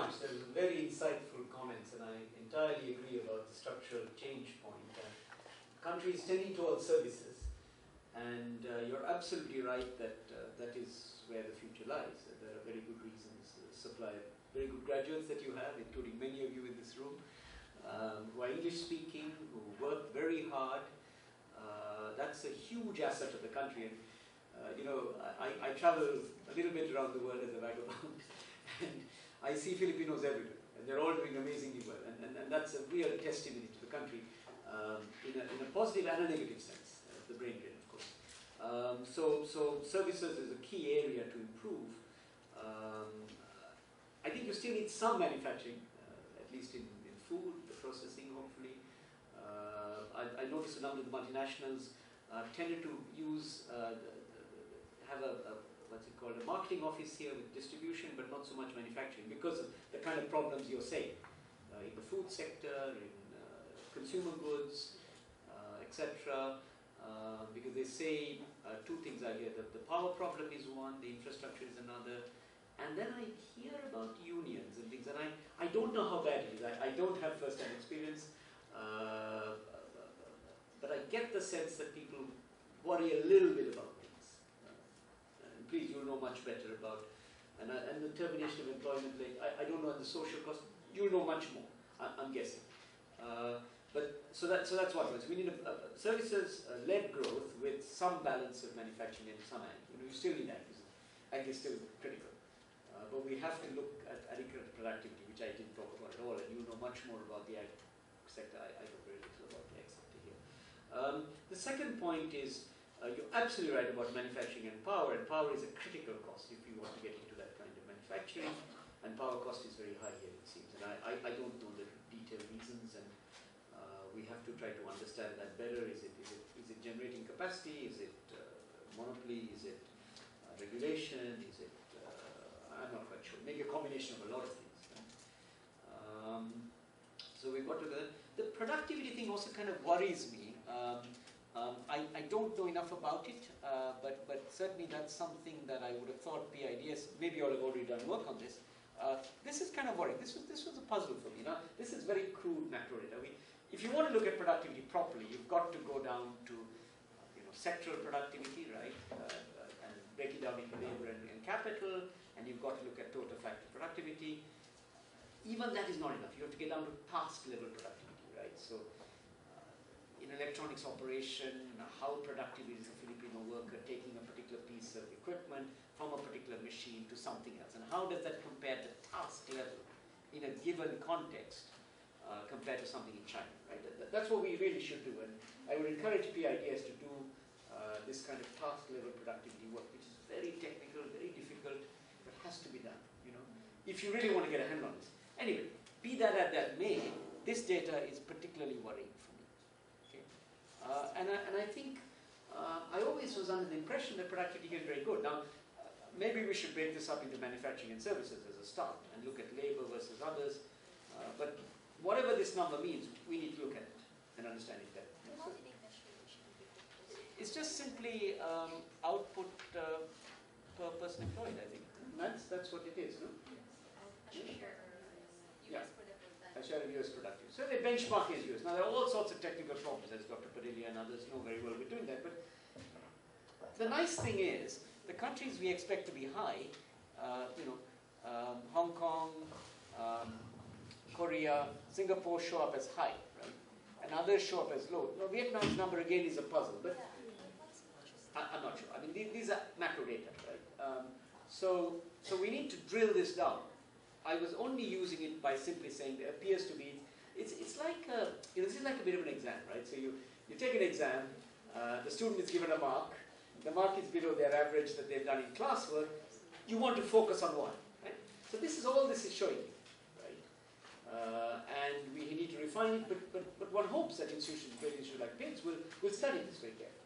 much. There was very insightful comments, and I entirely agree about the structural change point. Countries tending towards services, and you're absolutely right that that is where the future lies. There are very good reasons. Supply of very good graduates that you have, including many of you in this room, who are English speaking, who work very hard. That's a huge asset of the country. And I travel a little bit around the world as a vagabond, and I see Filipinos everywhere, and they're all doing amazingly well, and that's a real testimony to the country in a positive and a negative sense, the brain drain, of course. So services is a key area to improve. I think you still need some manufacturing, at least in food, the processing, hopefully. I noticed a number of the multinationals tended to use have a what's it called, a marketing office here with distribution, but not so much manufacturing, because of the kind of problems you're saying in the food sector, in consumer goods, etc. Because they say two things I hear: the power problem is one, the infrastructure is another, and then I hear about unions and things, and I don't know how bad it is. I don't have first-hand experience, but I get the sense that people worry a little bit about things. And please, you'll know much better about, and the termination of employment, like, I don't know, and the social cost, you'll know much more, I'm guessing. So that's one point. So we need a services-led growth with some balance of manufacturing and some ag. You still need ag. Ag is still critical. But we have to look at adequate productivity, which I didn't talk about at all, and you know much more about the ag sector. I know very little about the ag sector here. The second point is, you're absolutely right about manufacturing and power is a critical cost if you want to get into that kind of manufacturing, and power cost is very high here, it seems, and I don't know the detailed reasons, and we have to try to understand that better. Is it generating capacity? Is it monopoly? Is it regulation? Is it, I'm not quite sure, maybe a combination of a lot of things. Right? So we've got to the productivity thing also kind of worries me. I don't know enough about it, but certainly that's something that I would have thought PIDS, maybe you all have already done work on this. This is kind of worrying. This was a puzzle for me. This is very crude macro data. If you want to look at productivity properly, you've got to go down to sectoral productivity, right, and break it down into labor and capital, and you've got to look at total factor productivity. Even that is not enough. You have to get down to task level productivity, right? So in electronics operation, how productive is a Filipino worker taking a particular piece of equipment from a particular machine to something else, and how does that compare to task level in a given context compared to something in China, right? That's what we really should do, and I would encourage PIDS to do this kind of task level productivity work, which is very technical, very difficult, but has to be done, if you really want to get a handle on this. Anyway, be that as that may, this data is particularly worrying for me. Okay? And I think I always was under the impression that productivity here is very good. Now, maybe we should break this up into manufacturing and services as a start and look at labor versus others. But whatever this number means, we need to look at it and understand it better. So it's just simply output per person employed, I think. That's what it is, no? Yes. A share of US productive. So the benchmark is US. Now there are all sorts of technical problems, as Dr. Padilla and others know very well we're doing that. But the nice thing is, the countries we expect to be high, Hong Kong, Korea, Singapore show up as high, right? And others show up as low. Now Vietnam's number again is a puzzle, but I'm not sure. I mean, these are macro data, right? So we need to drill this down. I was only using it by simply saying there appears to be, it's like, this is like a bit of an exam, right? So you take an exam, the student is given a mark, the mark is below their average that they've done in classwork, you want to focus on one, right? So this is all this is showing you, right? And we need to refine it, but one hopes that institutions, great institutions like PIDS will study this very carefully.